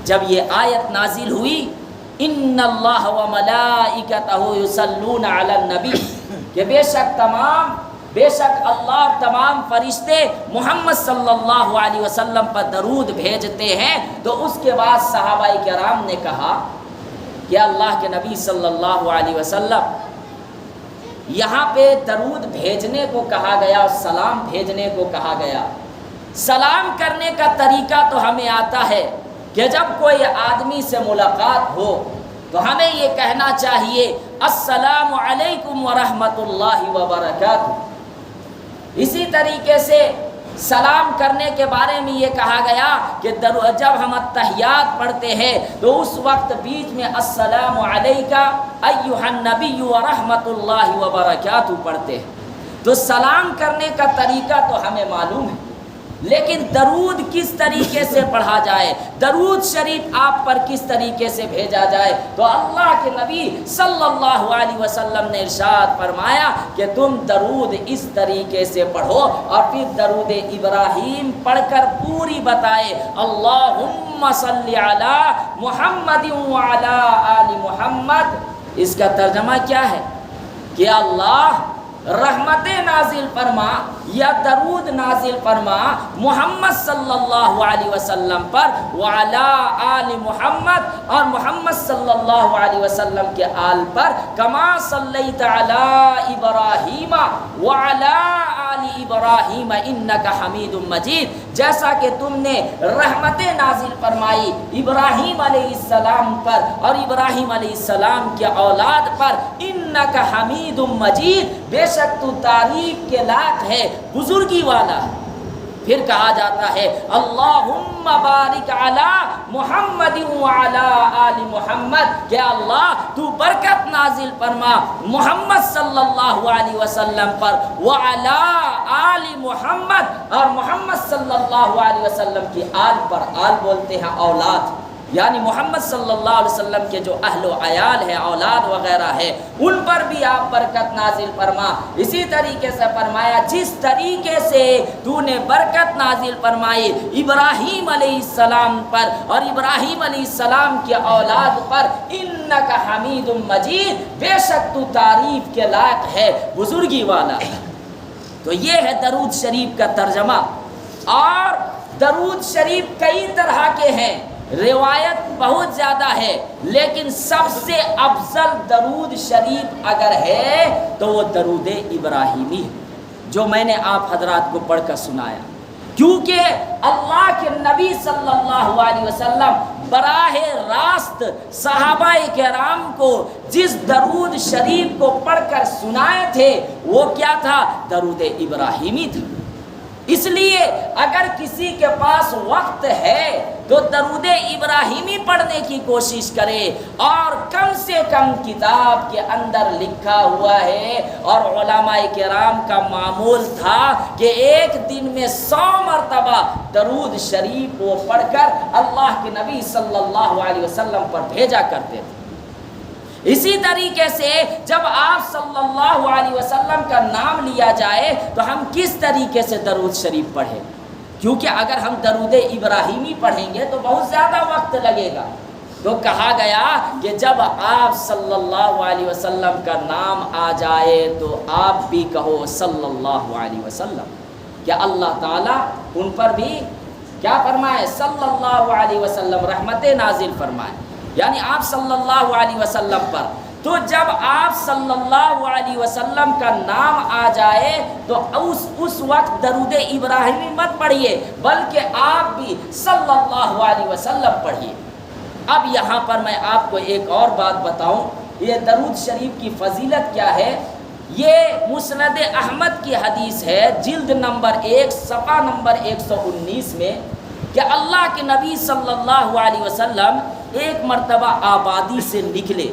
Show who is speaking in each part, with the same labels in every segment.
Speaker 1: جب یہ آیت نازل ہوئی ان اللہ و ملائکتہ یصلون علی النبی، کہ بے شک اللہ تمام فرشتے محمد صلی اللہ علیہ وسلم پر درود بھیجتے ہیں، تو اس کے بعد صحابہ کرام نے کہا کہ اللہ کے نبی صلی اللہ علیہ وسلم یہاں پہ درود بھیجنے کو کہا گیا اور سلام بھیجنے کو کہا گیا۔ سلام کرنے کا طریقہ تو ہمیں آتا ہے کہ جب کوئی آدمی سے ملاقات ہو تو ہمیں یہ کہنا چاہیے السلام علیکم ورحمۃ اللہ وبرکاتہ۔ اسی طریقے سے سلام کرنے کے بارے میں یہ کہا گیا کہ جب ہم التحیات پڑھتے ہیں تو اس وقت بیچ میں السلام علیکہ ایھا النبی ورحمۃ اللہ وبرکاتہ پڑھتے ہیں۔ تو سلام کرنے کا طریقہ تو ہمیں معلوم ہے، لیکن درود کس طریقے سے پڑھا جائے، درود شریف آپ پر کس طریقے سے بھیجا جائے، تو اللہ کے نبی صلی اللہ علیہ وسلم نے ارشاد فرمایا کہ تم درود اس طریقے سے پڑھو، اور پھر درود ابراہیم پڑھ کر پوری بتائے اللہم صلی علی محمد وعلی آل محمد۔ اس کا ترجمہ کیا ہے کہ اللہ رحمت نازل فرما یا درود نازل فرما محمد صلی اللہ علیہ وسلم پر، وعلی آل محمد، اور محمد صلی اللہ علیہ وسلم کے آل پر، کما صلیت علی ابراہیم وعلی آل ابراہیم انک حمید مجید، جیسا کہ تم نے رحمت نازل فرمائی ابراہیم علیہ السلام پر اور ابراہیم علیہ السلام کے اولاد پر، انک حمید مجید، بے شک تو تعریف کے لائق ہے، بزرگی والا ہے۔ پھر کہا جاتا ہے اللہم بارک علی محمد وعلی آل محمد، کہ اللہ تو برکت نازل فرما محمد صلی اللہ علیہ وسلم پر، وعلی آل محمد، اور محمد صلی اللہ علیہ وسلم کی آل پر، آل بولتے ہیں اولاد، یعنی محمد صلی اللہ علیہ وسلم کے جو اہل و عیال ہے، اولاد وغیرہ ہے، ان پر بھی آپ برکت نازل فرما۔ اسی طریقے سے فرمایا جس طریقے سے تو نے برکت نازل فرمائی ابراہیم علیہ السلام پر اور ابراہیم علیہ السلام کے اولاد پر، انک حمید مجید، بے شک تو تعریف کے لائق ہے، بزرگی والا۔ تو یہ ہے درود شریف کا ترجمہ۔ اور درود شریف کئی طرح کے ہیں، روایت بہت زیادہ ہے، لیکن سب سے افضل درود شریف اگر ہے تو وہ درود ابراہیمی ہے، جو میں نے آپ حضرات کو پڑھ کر سنایا، کیونکہ اللہ کے نبی صلی اللہ علیہ وسلم براہ راست صحابہ کرام کو جس درود شریف کو پڑھ کر سنائے تھے وہ کیا تھا؟ درود ابراہیمی تھا۔ اس لیے اگر کسی کے پاس وقت ہے تو درود ابراہیمی پڑھنے کی کوشش کرے، اور کم سے کم کتاب کے اندر لکھا ہوا ہے، اور علماء کرام کا معمول تھا کہ ایک دن میں 100 مرتبہ درود شریف وہ پڑھ کر اللہ کے نبی صلی اللہ علیہ وسلم پر بھیجا کرتے تھے۔ اسی طریقے سے جب آپ صلی اللہ علیہ وسلم کا نام لیا جائے تو ہم کس طریقے سے درود شریف پڑھیں، کیونکہ اگر ہم درود ابراہیمی پڑھیں گے تو بہت زیادہ وقت لگے گا۔ تو کہا گیا کہ جب آپ صلی اللہ علیہ وسلم کا نام آ جائے تو آپ بھی کہو صلی اللہ علیہ وسلم، کہ اللہ تعالیٰ ان پر بھی کیا فرمائے؟ صلی اللہ علیہ وسلم، رحمت نازل فرمائے، یعنی آپ صلی اللہ علیہ وسلم پر۔ تو جب آپ صلی اللہ علیہ وسلم کا نام آ جائے تو اس وقت درود ابراہیمی مت پڑھیے، بلکہ آپ بھی صلی اللہ علیہ وسلم پڑھیے۔ اب یہاں پر میں آپ کو ایک اور بات بتاؤں، یہ درود شریف کی فضیلت کیا ہے۔ یہ مسند احمد کی حدیث ہے، جلد نمبر 1 صفحہ نمبر 119 میں، کہ اللہ کے نبی صلی اللہ علیہ وسلم ایک مرتبہ آبادی سے نکلے،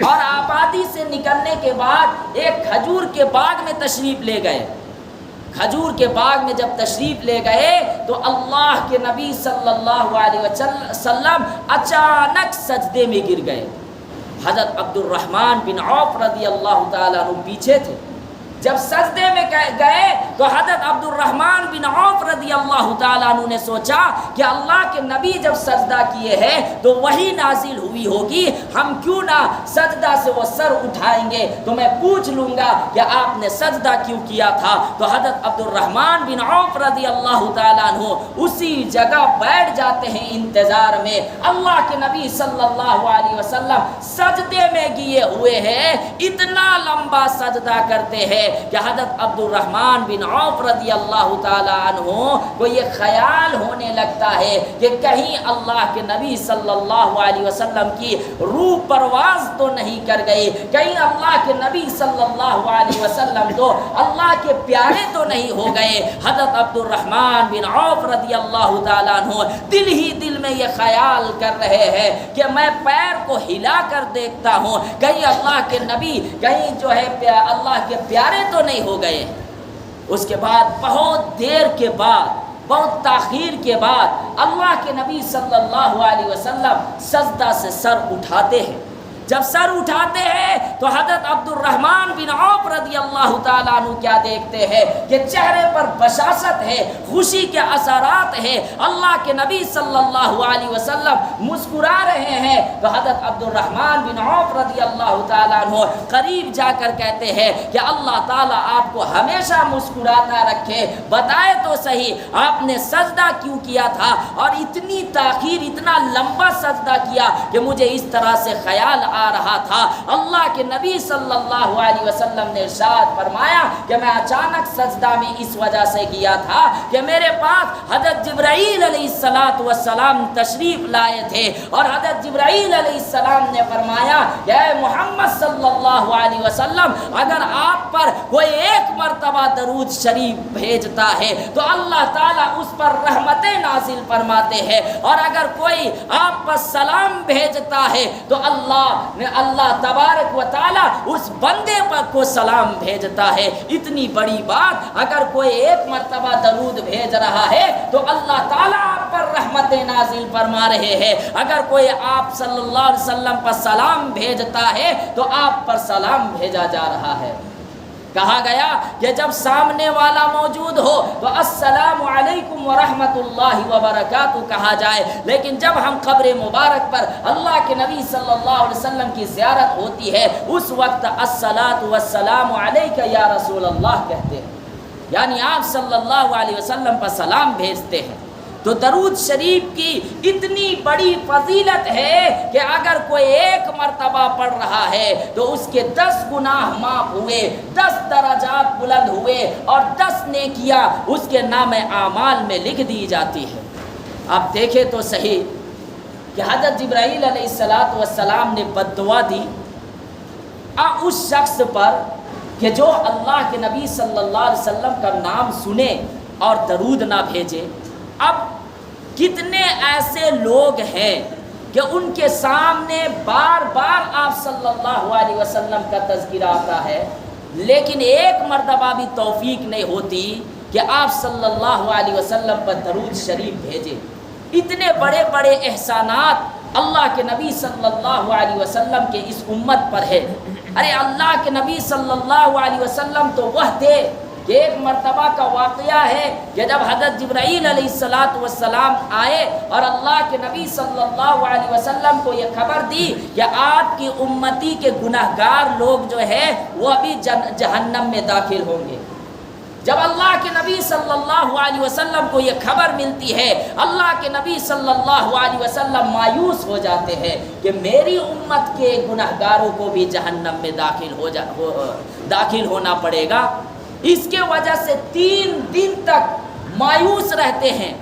Speaker 1: اور آبادی سے نکلنے کے بعد ایک کھجور کے باغ میں تشریف لے گئے۔ کھجور کے باغ میں جب تشریف لے گئے تو اللہ کے نبی صلی اللہ علیہ وسلم اچانک سجدے میں گر گئے۔ حضرت عبد الرحمن بن عوف رضی اللہ تعالیٰ عنہ پیچھے تھے، جب سجدے میں گئے تو حضرت عبد الرحمن بن عوف رضی اللہ تعالیٰ عنہ نے سوچا کہ اللہ کے نبی جب سجدہ کیے ہیں تو وہی نازل ہوئی ہوگی، ہم کیوں نہ سجدہ سے وہ سر اٹھائیں گے تو میں پوچھ لوں گا کہ آپ نے سجدہ کیوں کیا تھا۔ تو حضرت عبد الرحمن بن عوف رضی اللہ تعالیٰ عنہ اسی جگہ بیٹھ جاتے ہیں انتظار میں۔ اللہ کے نبی صلی اللہ علیہ وسلم سجدے میں گئے ہوئے ہیں، اتنا لمبا سجدہ کرتے ہیں کہ حضرت عبد الرحمن بن عوف رضی اللہ تعالی عنہ کو یہ خیال ہونے لگتا ہے کہ کہیں اللہ کے نبی صلی اللہ علیہ وسلم کی روح پرواز تو نہیں کر گئی، کہیں اللہ کے نبی صلی اللہ علیہ وسلم تو اللہ کے پیارے تو نہیں ہو گئے۔ حضرت عبد الرحمن بن عوف رضی اللہ تعالی عنہ دل ہی دل میں یہ خیال کر رہے ہیں کہ میں پیر کو ہلا کر دیکھتا ہوں، کہیں اللہ کے نبی کہیں جو ہے اللہ کے پیارے تو نہیں ہو گئے۔ اس کے بعد بہت دیر کے بعد، بہت تاخیر کے بعد اللہ کے نبی صلی اللہ علیہ وسلم سجدہ سے سر اٹھاتے ہیں۔ جب سر اٹھاتے ہیں تو حضرت عبد الرحمن بن عوف رضی اللہ تعالیٰ عنہ کیا دیکھتے ہیں کہ چہرے پر بشاشت ہے، خوشی کے اثرات ہیں، اللہ کے نبی صلی اللہ علیہ وسلم مسکرا رہے ہیں۔ تو حضرت عبد الرحمن بن عوف رضی اللہ تعالیٰ عنہ قریب جا کر کہتے ہیں کہ اللہ تعالیٰ آپ کو ہمیشہ مسکراتا رکھے، بتائے تو صحیح آپ نے سجدہ کیوں کیا تھا اور اتنی تاخیر، اتنا لمبا سجدہ کیا کہ مجھے اس طرح سے خیال آ رہا تھا۔ اللہ کے نبی صلی اللہ علیہ وسلم نے ارشاد فرمایا کہ میں اچانک سجدہ میں اس وجہ سے گیا تھا کہ میرے پاس حضرت جبرائیل علیہ السلام تشریف لائے تھے، اور حضرت جبرائیل علیہ السلام نے فرمایا کہ اے محمد صلی اللہ علیہ وسلم اگر آپ پر کوئی ایک مرتبہ درود شریف بھیجتا ہے تو اللہ تعالیٰ اس پر رحمتیں نازل فرماتے ہیں، اور اگر کوئی آپ پر سلام بھیجتا ہے تو اللہ تبارک و تعالی اس بندے پر کو سلام بھیجتا ہے۔ اتنی بڑی بات، اگر کوئی ایک مرتبہ درود بھیج رہا ہے تو اللہ تعالیٰ آپ پر رحمتیں نازل فرما رہے ہیں، اگر کوئی آپ صلی اللہ علیہ وسلم پر سلام بھیجتا ہے تو آپ پر سلام بھیجا جا رہا ہے۔ کہا گیا کہ جب سامنے والا موجود ہو تو السلام علیکم ورحمۃ اللہ وبرکاتہ کہا جائے، لیکن جب ہم قبر مبارک پر اللہ کے نبی صلی اللہ علیہ وسلم کی زیارت ہوتی ہے اس وقت الصلاۃ والسلام علیک یا رسول اللہ کہتے ہیں، یعنی آپ صلی اللہ علیہ وسلم پر سلام بھیجتے ہیں۔ تو درود شریف کی اتنی بڑی فضیلت ہے کہ اگر کوئی ایک مرتبہ پڑھ رہا ہے تو اس کے 10 گناہ معاف ہوئے، 10 درجات بلند ہوئے، اور 10 نیکیاں اس کے نام اعمال میں لکھ دی جاتی ہے۔ آپ دیکھیں تو صحیح کہ حضرت جبرائیل علیہ السلام نے بد دعا دی اس شخص پر کہ جو اللہ کے نبی صلی اللہ علیہ وسلم کا نام سنے اور درود نہ بھیجے۔ اب کتنے ایسے لوگ ہیں کہ ان کے سامنے بار بار آپ صلی اللہ علیہ وسلم کا تذکرہ آتا ہے، لیکن ایک مرتبہ بھی توفیق نہیں ہوتی کہ آپ صلی اللہ علیہ وسلم پر درود شریف بھیجیں۔ اتنے بڑے بڑے احسانات اللہ کے نبی صلی اللہ علیہ وسلم کے اس امت پر ہے۔ ارے اللہ کے نبی صلی اللہ علیہ وسلم تو وہ تھے کہ ایک مرتبہ کا واقعہ ہے کہ جب حضرت جبرائیل علیہ السلام آئے اور اللہ کے نبی صلی اللہ علیہ وسلم کو یہ خبر دی کہ آپ کی امتی کے گناہگار لوگ جو ہے وہ ابھی جہنم میں داخل ہوں گے۔ جب اللہ کے نبی صلی اللہ علیہ وسلم کو یہ خبر ملتی ہے، اللہ کے نبی صلی اللہ علیہ وسلم مایوس ہو جاتے ہیں کہ میری امت کے گناہگاروں کو بھی جہنم میں داخل ہونا پڑے گا۔ اس کے وجہ سے 3 دن تک مایوس رہتے ہیں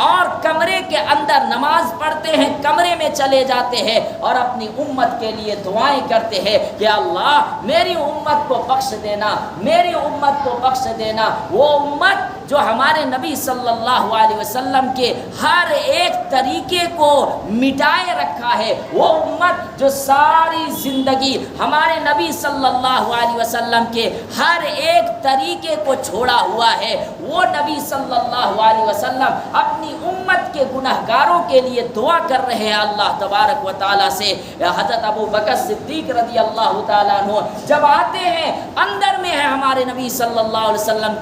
Speaker 1: اور کمرے کے اندر نماز پڑھتے ہیں، کمرے میں چلے جاتے ہیں اور اپنی امت کے لیے دعائیں کرتے ہیں کہ اللہ میری امت کو بخش دینا، میری امت کو بخش دینا۔ وہ امت جو ہمارے نبی صلی اللہ علیہ وسلم کے ہر ایک طریقے کو مٹائے رکھا ہے، وہ امت جو ساری زندگی ہمارے نبی صلی اللہ علیہ وسلم کے ہر ایک طریقے کو چھوڑا ہوا ہے، وہ نبی صلی اللہ علیہ وسلم اپنی امت کے گنہگاروں کے لیے دعا کر رہے ہیں اللہ تبارک و تعالیٰ سے۔ حضرت ابو بکر صدیق رضی اللہ تعالیٰ عنہ جب آتے ہیں، اندر میں ہے ہمارے نبی صلی اللہ علیہ وسلم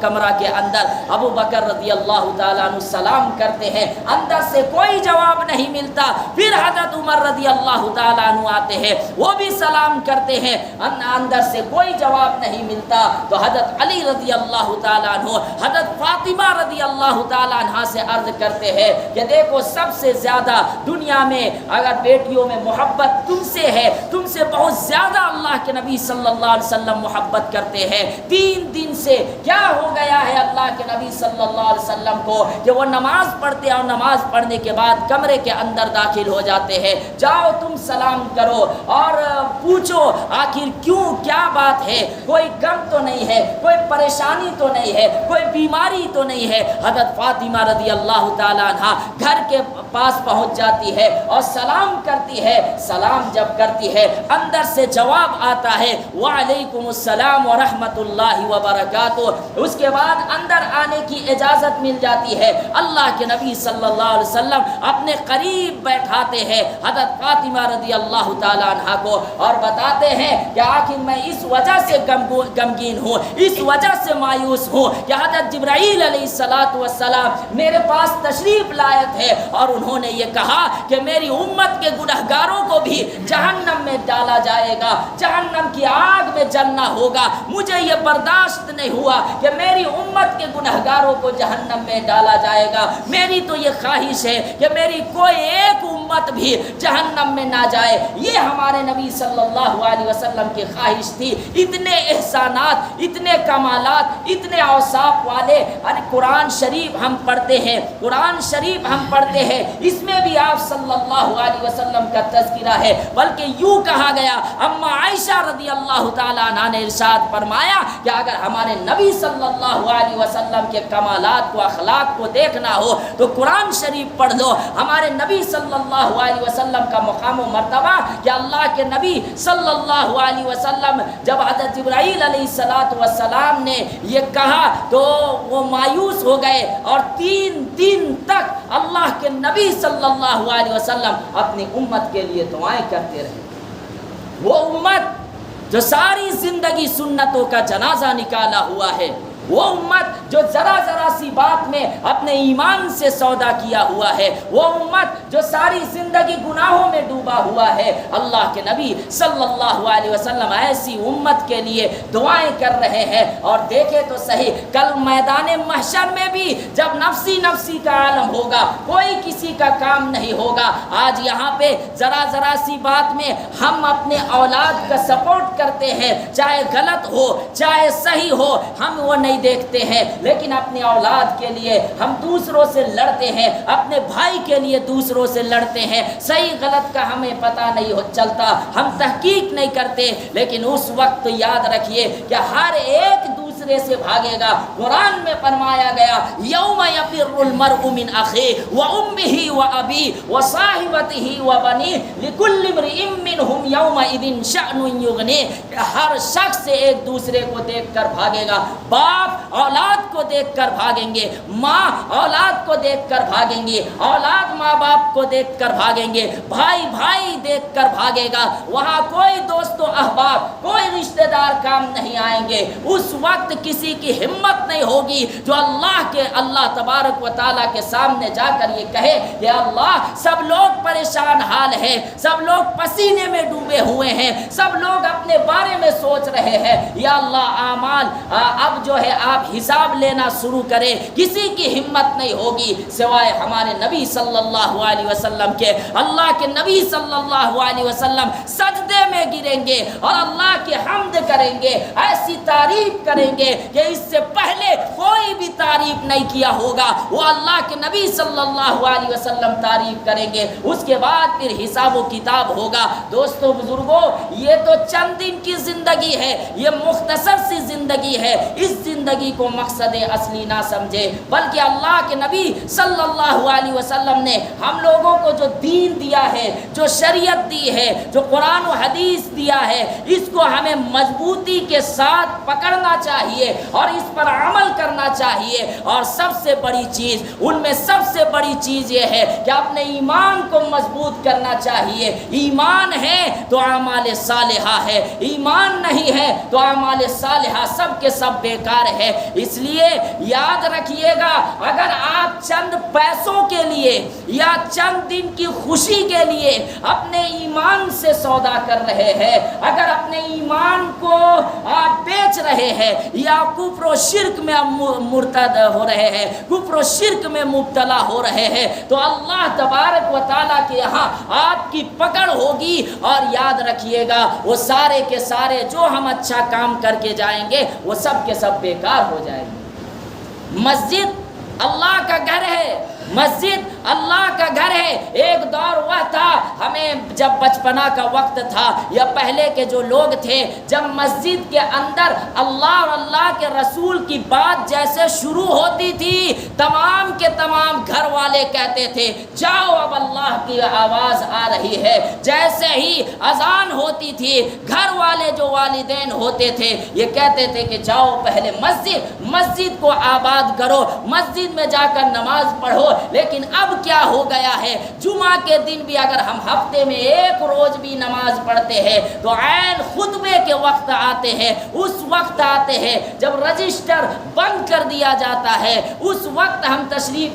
Speaker 1: کمرہ کے اندر، ابو بکر رضی اللہ تعالیٰ عنہ سلام کرتے ہیں، اندر سے کوئی جواب نہیں ملتا۔ پھر حضرت عمر رضی اللہ تعالیٰ عنہ آتے ہیں، وہ بھی سلام کرتے ہیں، اندر سے کوئی جواب نہیں ملتا۔ تو حضرت علی رضی اللہ تعالیٰ عنہ حضرت فاطمہ رضی اللہ تعالیٰ عنہ سے عرض کرتے ہیں کہ دیکھو، سب سے زیادہ دنیا میں اگر بیٹیوں میں محبت تم سے ہے، تم سے بہت زیادہ اللہ کے نبی صلی اللہ علیہ وسلم محبت کرتے ہیں۔ 3 دن سے کیا ہو گیا ہے اللہ کے نبی صلی اللہ علیہ وسلم کو کہ وہ نماز پڑھتے ہیں اور نماز پڑھنے کے بعد کمرے کے اندر داخل ہو جاتے ہیں۔ جاؤ تم سلام کرو اور پوچھو آخر کیوں، کیا بات ہے، کوئی غم تو نہیں ہے، کوئی پریشانی تو نہیں ہے، کوئی بیماری تو نہیں ہے۔ حضرت فاطمہ رضی اللہ تعالیٰ عنہ گھر کے پاس پہنچ جاتی ہے اور سلام کرتی ہے۔ سلام جب کرتی ہے، اندر سے جواب آتا ہے وعلیکم السلام ورحمۃ اللہ وبرکاتہ۔ اس کے بعد اندر آنے کی اجازت مل جاتی ہے۔ اللہ کے نبی صلی اللہ علیہ وسلم اپنے قریب بیٹھاتے ہیں حضرت فاطمہ رضی اللہ تعالیٰ عنہ کو اور بتاتے ہیں کہ آخر میں اس وجہ سے غمگین ہوں، اس وجہ سے مایوس ہوں کہ حضرت جبرائیل علیہ السلام میرے پاس تشریف لائے تھے اور انہوں نے یہ کہا کہ میری امت کے گنہگاروں کو بھی جہنم میں ڈالا جائے گا، جہنم کی آگ میں جلنا ہوگا۔ مجھے یہ برداشت نہیں ہوا کہ میری امت کے گنہگاروں کو جہنم میں ڈالا جائے گا۔ میری تو یہ خواہش ہے کہ میری کوئی ایک امت بھی جہنم میں نہ جائے۔ یہ ہمارے نبی صلی اللہ علیہ وسلم کی خواہش تھی۔ اتنے احسانات، اتنے کمالات، اتنے اوصاف والے قرآن شریف ہم پڑھتے ہیں، قرآن شریف ہم پڑھتے ہیں، اس میں بھی آپ صلی اللہ علیہ وسلم کا تذکرہ ہے۔ بلکہ یوں کہا گیا، اما عائشہ رضی اللہ تعالیٰ عنہ نے ارشاد فرمایا کہ اگر ہمارے نبی صلی اللہ علیہ وسلم کے کمالات کو، اخلاق کو دیکھنا ہو تو قرآن شریف پڑھ لو۔ ہمارے نبی صلی اللہ علیہ وسلم کا مقام و مرتبہ کہ اللہ کے نبی صلی اللہ علیہ وسلم جب حضرت جبرائیل علیہ السلام نے یہ کہا تو وہ مایوس ہو گئے اور 3 دن تک اللہ کے نبی صلی اللہ علیہ وسلم اپنی امت کے لیے دعائیں کرتے رہے۔ وہ امت جو ساری زندگی سنتوں کا جنازہ نکالا ہوا ہے، وہ امت جو ذرا ذرا سی بات میں اپنے ایمان سے سودا کیا ہوا ہے، وہ امت جو ساری زندگی گناہوں میں ڈوبا ہوا ہے، اللہ کے نبی صلی اللہ علیہ وسلم ایسی امت کے لیے دعائیں کر رہے ہیں۔ اور دیکھیں تو صحیح، کل میدان محشر میں بھی جب نفسی نفسی کا عالم ہوگا، کوئی کسی کا کام نہیں ہوگا۔ آج یہاں پہ ذرا ذرا سی بات میں ہم اپنے اولاد کا سپورٹ کرتے ہیں، چاہے غلط ہو چاہے صحیح ہو، ہم وہ نہیں دیکھتے ہیں، لیکن اپنے اولاد کے لیے ہم دوسروں سے لڑتے ہیں، اپنے بھائی کے لیے دوسروں سے لڑتے ہیں۔ صحیح غلط کا ہمیں پتہ نہیں چلتا، ہم تحقیق نہیں کرتے، لیکن اس وقت یاد رکھیے کہ ہر ایک دوسرے سے بھاگے گا۔ قرآن میں فرمایا گیا یوم یفر المرء من اخیہ وامہ وابیہ وصاحبتہ وبنیہ لکل امرئ منہم یومئذ شأن یغنیہ۔ ہر شخص سے ایک دوسرے کو دیکھ کر بھاگے گا۔ باپ اولاد کو دیکھ کر بھاگیں گے، ماں اولاد کو دیکھ کر بھاگیں گے، اولاد ماں باپ کو دیکھ کر بھاگیں گے، بھائی بھائی دیکھ کر بھاگے گا۔ وہاں کوئی دوست و احباب، کوئی رشتہ دار کام نہیں آئیں گے۔ اس وقت کسی کی ہمت نہیں ہوگی جو اللہ تبارک و تعالیٰ کے سامنے جا کر یہ کہے کہ اللہ، سب لوگ پریشان حال ہیں، سب لوگ پسینے میں ڈوبے ہوئے ہیں، سب لوگ اپنے بارے میں سوچ رہے ہیں، یا اللہ اعمال اب جو ہے آپ حساب لینا شروع کریں۔ کسی کی ہمت نہیں ہوگی سوائے ہمارے نبی صلی اللہ علیہ وسلم کے۔ اللہ کے نبی صلی اللہ علیہ وسلم سجدے میں گریں گے اور اللہ کی حمد کریں گے، ایسی تعریف کریں گے کہ اس سے پہلے کوئی بھی تعریف نہیں کیا ہوگا، وہ اللہ کے نبی صلی اللہ علیہ وسلم تعریف کریں گے۔ اس کے بعد پھر حساب و کتاب ہوگا۔ دوستو بزرگوں، یہ تو چند دن کی زندگی ہے، یہ مختصر سی زندگی ہے، اس زندگی کو مقصد اصلی نہ سمجھے، بلکہ اللہ کے نبی صلی اللہ علیہ وسلم نے ہم لوگوں کو جو دین دیا ہے، جو شریعت دی ہے، جو قرآن و حدیث دیا ہے، اس کو ہمیں مضبوطی کے ساتھ پکڑنا چاہیے اور اس پر عمل کرنا چاہیے۔ اور سب سے بڑی چیز، ان میں سب سے بڑی چیز یہ ہے کہ اپنے ایمان کو مضبوط کرنا چاہیے۔ ایمان ہے تو اعمال صالحہ ہے، ایمان نہیں ہے تو اعمال صالحہ سب کے سب بیکار ہے۔ اس لیے یاد رکھیے گا، اگر آپ چند پیسوں کے لیے یا چند دن کی خوشی کے لیے اپنے ایمان سے سودا کر رہے ہیں، اگر اپنے ایمان کو آپ بیچ رہے ہیں یا کفر و شرک میں مرتد ہو رہے ہیں، کفر و شرک میں مبتلا ہو رہے ہیں، تو اللہ تبارک و تعالیٰ کے یہاں آپ کی پکڑ ہوگی۔ اور یاد رکھیے گا، وہ سارے کے سارے جو ہم اچھا کام کر کے جائیں گے وہ سب کے سب بیکار ہو جائیں گے۔ مسجد اللہ کا گھر ہے، مسجد اللہ کا گھر ہے۔ ایک دور وہ تھا، ہمیں جب بچپنا کا وقت تھا یا پہلے کے جو لوگ تھے، جب مسجد کے اندر اللہ اور اللہ کے رسول کی بات جیسے شروع ہوتی تھی، تمام کے تمام گھر والے کہتے تھے جاؤ اب اللہ کی آواز آ رہی ہے۔ جیسے ہی اذان ہوتی تھی، گھر والے جو والدین ہوتے تھے یہ کہتے تھے کہ جاؤ پہلے مسجد کو آباد کرو، مسجد میں جا کر نماز پڑھو۔ لیکن اب کیا ہو گیا ہے، جمعہ کے دن بھی اگر ہم ہفتے میں ایک روز بھی نماز پڑھتے ہیں تو عین خطبے کے وقت آتے ہیں، اس وقت آتے ہیں جب رجسٹر بند کر دیا جاتا ہے، اس وقت ہم تشریف